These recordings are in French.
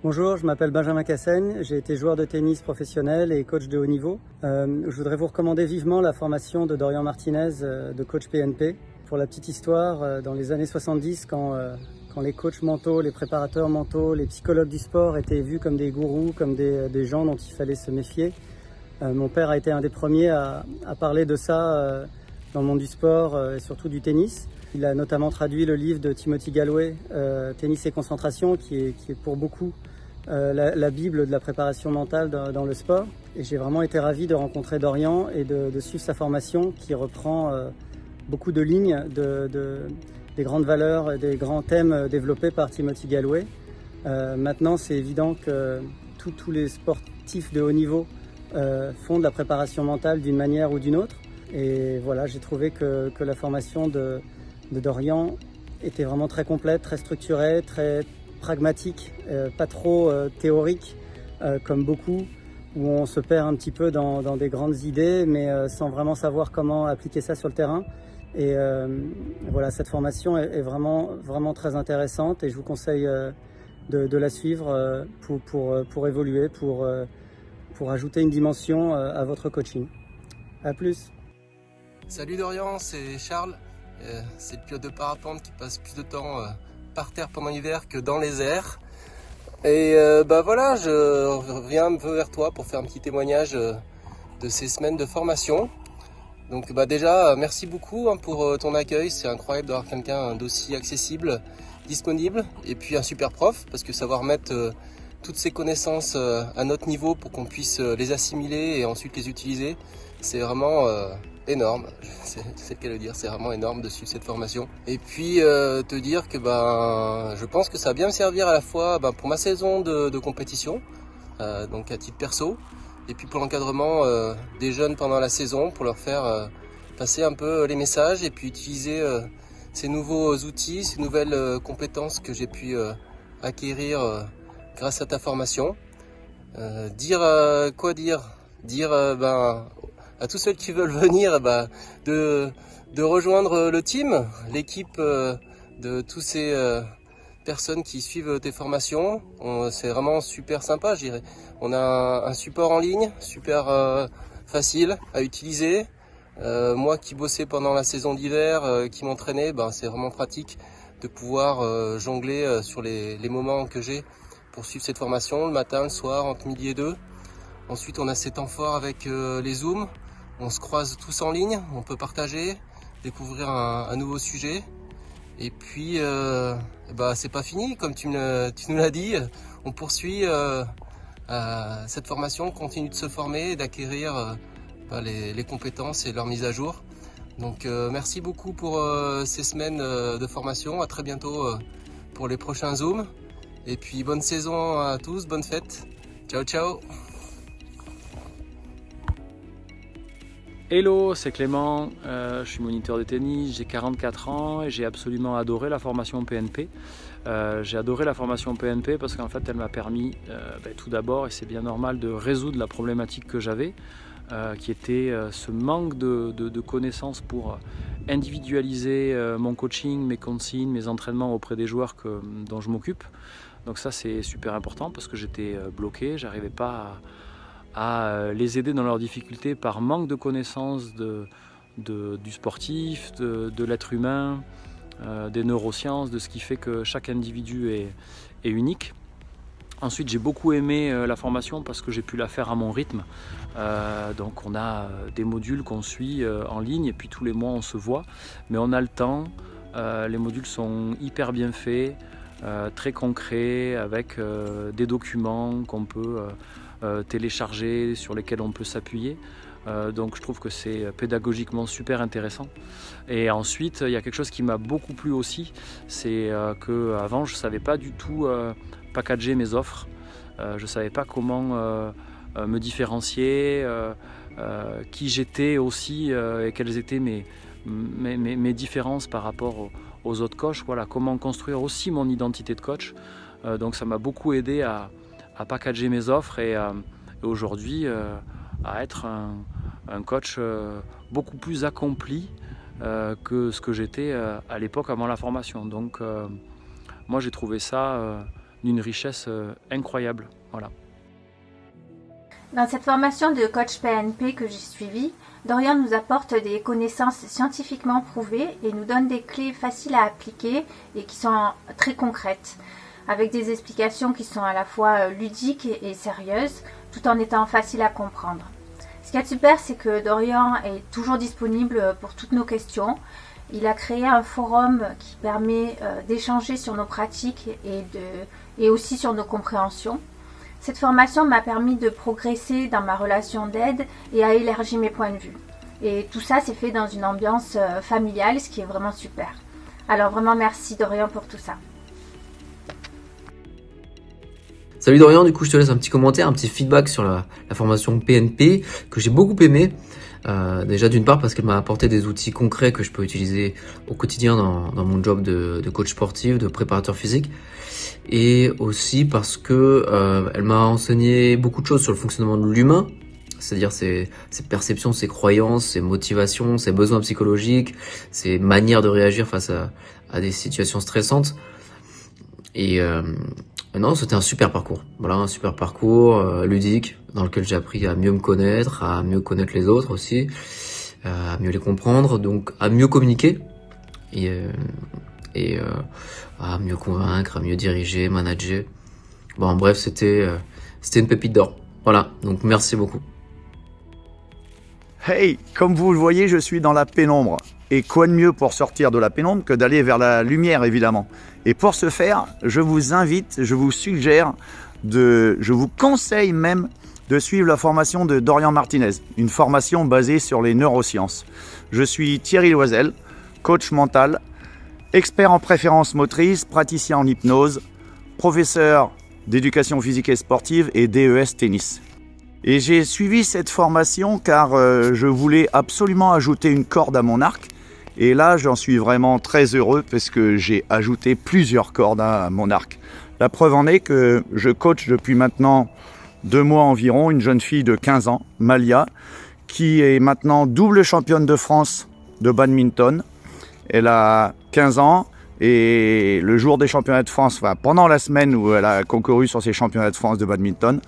Bonjour, je m'appelle Benjamin Cassaigne, j'ai été joueur de tennis professionnel et coach de haut niveau. Je voudrais vous recommander vivement la formation de Dorian Martinez de coach PNP. Pour la petite histoire, dans les années 70, quand les coachs mentaux, les préparateurs mentaux, les psychologues du sport étaient vus comme des gourous, comme des gens dont il fallait se méfier, mon père a été un des premiers à parler de ça dans le monde du sport et surtout du tennis. Il a notamment traduit le livre de Timothy Gallwey, Tennis et concentration, qui est pour beaucoup la bible de la préparation mentale dans le sport. Et j'ai vraiment été ravi de rencontrer Dorian et de suivre sa formation qui reprend beaucoup de lignes des grandes valeurs, des grands thèmes développés par Timothy Gallwey. Maintenant, c'est évident que tous les sportifs de haut niveau font de la préparation mentale d'une manière ou d'une autre. Et voilà, j'ai trouvé que la formation de Dorian était vraiment très complète, très structurée, très pragmatique, pas trop théorique comme beaucoup, où on se perd un petit peu dans des grandes idées, mais sans vraiment savoir comment appliquer ça sur le terrain. Et voilà, cette formation est vraiment très intéressante et je vous conseille de la suivre pour évoluer, pour ajouter une dimension à votre coaching. À plus. Salut Dorian, c'est Charles. C'est le pilote de parapente qui passe plus de temps par terre pendant l'hiver que dans les airs. Et voilà, je reviens un peu vers toi pour faire un petit témoignage de ces semaines de formation. Donc déjà, merci beaucoup pour ton accueil. C'est incroyable d'avoir quelqu'un d'aussi accessible, disponible, et puis un super prof, parce que savoir mettre toutes ces connaissances à notre niveau pour qu'on puisse les assimiler et ensuite les utiliser, c'est vraiment énorme, c'est le cas de le dire, c'est vraiment énorme de suivre cette formation. Et puis te dire que je pense que ça va bien me servir à la fois pour ma saison de compétition, donc à titre perso, et puis pour l'encadrement des jeunes pendant la saison, pour leur faire passer un peu les messages et puis utiliser ces nouveaux outils, ces nouvelles compétences que j'ai pu acquérir grâce à ta formation. Dire à tous ceux qui veulent venir de rejoindre le team, l'équipe de tous ces personnes qui suivent tes formations. C'est vraiment super sympa, je dirais. On a un support en ligne super facile à utiliser. Moi qui bossais pendant la saison d'hiver, qui m'entraînais, c'est vraiment pratique de pouvoir jongler sur les moments que j'ai pour suivre cette formation, le matin, le soir, entre midi et 2. Ensuite, on a ces temps forts avec les Zooms. On se croise tous en ligne, on peut partager, découvrir un nouveau sujet. Et puis, c'est pas fini, comme tu nous l'as dit. On poursuit cette formation, on continue de se former et d'acquérir les compétences et leur mise à jour. Donc, merci beaucoup pour ces semaines de formation. À très bientôt pour les prochains Zooms. Et puis, bonne saison à tous, bonne fête. Ciao, ciao. Hello, c'est Clément, je suis moniteur de tennis, j'ai 44 ans et j'ai absolument adoré la formation PNP. J'ai adoré la formation PNP parce qu'en fait elle m'a permis tout d'abord, et c'est bien normal, de résoudre la problématique que j'avais, qui était ce manque de connaissances pour individualiser mon coaching, mes consignes, mes entraînements auprès des joueurs dont je m'occupe. Donc ça c'est super important parce que j'étais bloqué, j'arrivais pas à les aider dans leurs difficultés par manque de connaissances du sportif, de l'être humain, des neurosciences, de ce qui fait que chaque individu est unique. Ensuite, j'ai beaucoup aimé la formation parce que j'ai pu la faire à mon rythme. Donc on a des modules qu'on suit en ligne et puis tous les mois on se voit, mais on a le temps. Les modules sont hyper bien faits, très concrets, avec des documents qu'on peut télécharger, sur lesquels on peut s'appuyer. Donc je trouve que c'est pédagogiquement super intéressant. Et ensuite, il y a quelque chose qui m'a beaucoup plu aussi, c'est qu'avant je ne savais pas du tout packager mes offres. Je ne savais pas comment me différencier, qui j'étais aussi et quelles étaient mes différences par rapport aux autres coachs. Voilà, comment construire aussi mon identité de coach. Donc ça m'a beaucoup aidé à packager mes offres et aujourd'hui à être un coach beaucoup plus accompli que ce que j'étais à l'époque avant la formation. Donc moi j'ai trouvé ça d'une richesse incroyable. Voilà. Dans cette formation de coach PNP que j'ai suivie, Dorian nous apporte des connaissances scientifiquement prouvées et nous donne des clés faciles à appliquer et qui sont très concrètes, avec des explications qui sont à la fois ludiques et sérieuses, tout en étant faciles à comprendre. Ce qui est super, c'est que Dorian est toujours disponible pour toutes nos questions. Il a créé un forum qui permet d'échanger sur nos pratiques et aussi sur nos compréhensions. Cette formation m'a permis de progresser dans ma relation d'aide et a élargi mes points de vue. Et tout ça s'est fait dans une ambiance familiale, ce qui est vraiment super. Alors vraiment merci Dorian pour tout ça. Salut Dorian, du coup je te laisse un petit commentaire, un petit feedback sur la formation PNP que j'ai beaucoup aimé. Déjà d'une part parce qu'elle m'a apporté des outils concrets que je peux utiliser au quotidien dans mon job de coach sportif, de préparateur physique. Et aussi parce que elle m'a enseigné beaucoup de choses sur le fonctionnement de l'humain, c'est-à-dire ses perceptions, ses croyances, ses motivations, ses besoins psychologiques, ses manières de réagir face à des situations stressantes. Et non, c'était un super parcours. Voilà, un super parcours ludique dans lequel j'ai appris à mieux me connaître, à mieux connaître les autres aussi, à mieux les comprendre, donc à mieux communiquer et à mieux convaincre, à mieux diriger, manager. Bon, bref, c'était une pépite d'or. Voilà, donc merci beaucoup. Hey, comme vous le voyez, je suis dans la pénombre. Et quoi de mieux pour sortir de la pénombre que d'aller vers la lumière, évidemment. Et pour ce faire, je vous invite, je vous suggère, je vous conseille même de suivre la formation de Dorian Martinez, une formation basée sur les neurosciences. Je suis Thierry Loisel, coach mental, expert en préférence motrice, praticien en hypnose, professeur d'éducation physique et sportive et DES tennis. Et j'ai suivi cette formation car je voulais absolument ajouter une corde à mon arc. Et là, j'en suis vraiment très heureux parce que j'ai ajouté plusieurs cordes à mon arc. La preuve en est que je coach depuis maintenant 2 mois environ une jeune fille de 15 ans, Malia, qui est maintenant double championne de France de badminton. Elle a 15 ans et le jour des championnats de France, enfin, pendant la semaine où elle a concouru sur ces championnats de France de badminton,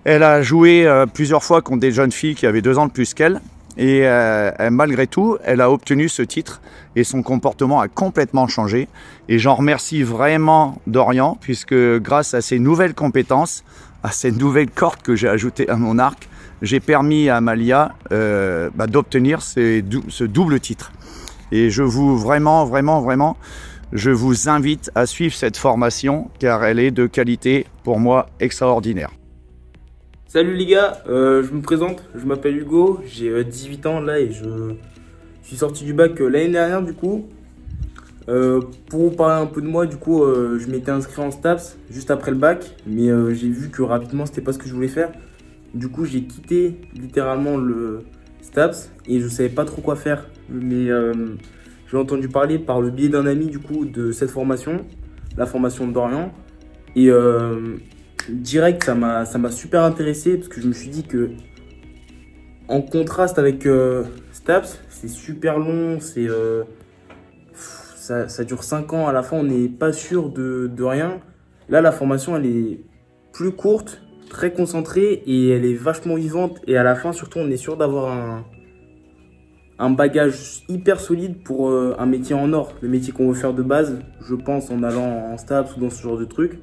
elle a joué plusieurs fois contre des jeunes filles qui avaient 2 ans de plus qu'elle. Et malgré tout, elle a obtenu ce titre et son comportement a complètement changé. Et j'en remercie vraiment Dorian, puisque grâce à ces nouvelles compétences, à ces nouvelles cordes que j'ai ajoutées à mon arc, j'ai permis à Malia d'obtenir ce double titre. Et je vous je vous invite à suivre cette formation car elle est de qualité pour moi extraordinaire. Salut les gars, je me présente, je m'appelle Hugo, j'ai 18 ans là et je suis sorti du bac l'année dernière du coup. Pour vous parler un peu de moi, du coup, je m'étais inscrit en STAPS juste après le bac, mais j'ai vu que rapidement c'était pas ce que je voulais faire. Du coup, j'ai quitté littéralement le STAPS et je savais pas trop quoi faire. Mais j'ai entendu parler par le biais d'un ami du coup de cette formation, la formation de Dorian. Et direct, ça m'a super intéressé parce que je me suis dit que en contraste avec STAPS, c'est super long, ça dure 5 ans, à la fin on n'est pas sûr de rien. Là la formation elle est plus courte, très concentrée et elle est vachement vivante et à la fin surtout on est sûr d'avoir un bagage hyper solide pour un métier en or, le métier qu'on veut faire de base, je pense en allant en STAPS ou dans ce genre de truc.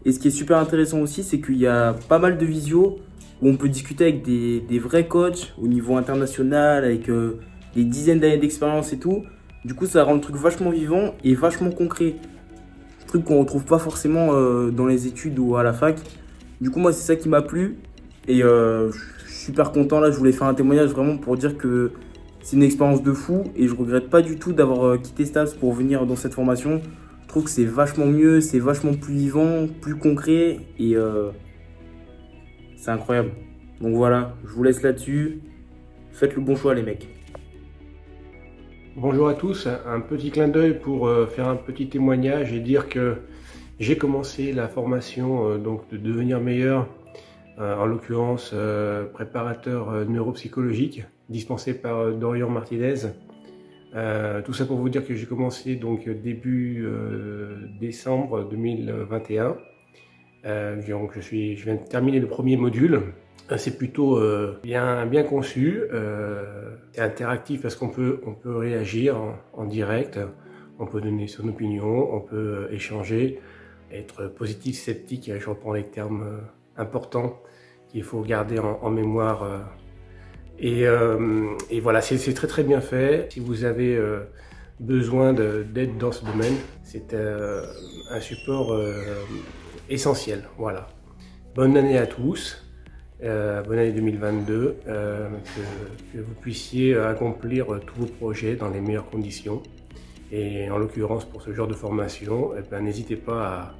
Et ce qui est super intéressant aussi, c'est qu'il y a pas mal de visios où on peut discuter avec des vrais coachs au niveau international, avec des dizaines d'années d'expérience et tout. Du coup, ça rend le truc vachement vivant et vachement concret. Truc qu'on retrouve pas forcément dans les études ou à la fac. Du coup, moi, c'est ça qui m'a plu. Et je suis super content. Là, je voulais faire un témoignage vraiment pour dire que c'est une expérience de fou. Et je regrette pas du tout d'avoir quitté STAPS pour venir dans cette formation. Je trouve que c'est vachement mieux, c'est vachement plus vivant, plus concret et c'est incroyable. Donc voilà, je vous laisse là-dessus. Faites le bon choix les mecs. Bonjour à tous, un petit clin d'œil pour faire un petit témoignage et dire que j'ai commencé la formation donc de devenir meilleur, en l'occurrence préparateur neuropsychologique, dispensé par Dorian Martinez Tout ça pour vous dire que j'ai commencé donc début décembre 2021. Donc je viens de terminer le premier module. C'est plutôt bien conçu. C'est interactif parce qu'on peut réagir en direct. On peut donner son opinion, on peut échanger, être positif, sceptique. Je reprends les termes importants qu'il faut garder en mémoire. Et voilà, c'est très bien fait. Si vous avez besoin d'aide dans ce domaine, c'est un support essentiel. Voilà. Bonne année à tous, bonne année 2022, que vous puissiez accomplir tous vos projets dans les meilleures conditions. Et en l'occurrence, pour ce genre de formation, n'hésitez pas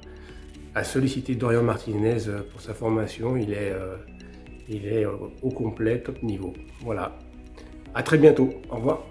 à solliciter Dorian Martinez pour sa formation. Il est au complet, top niveau. Voilà. À très bientôt. Au revoir.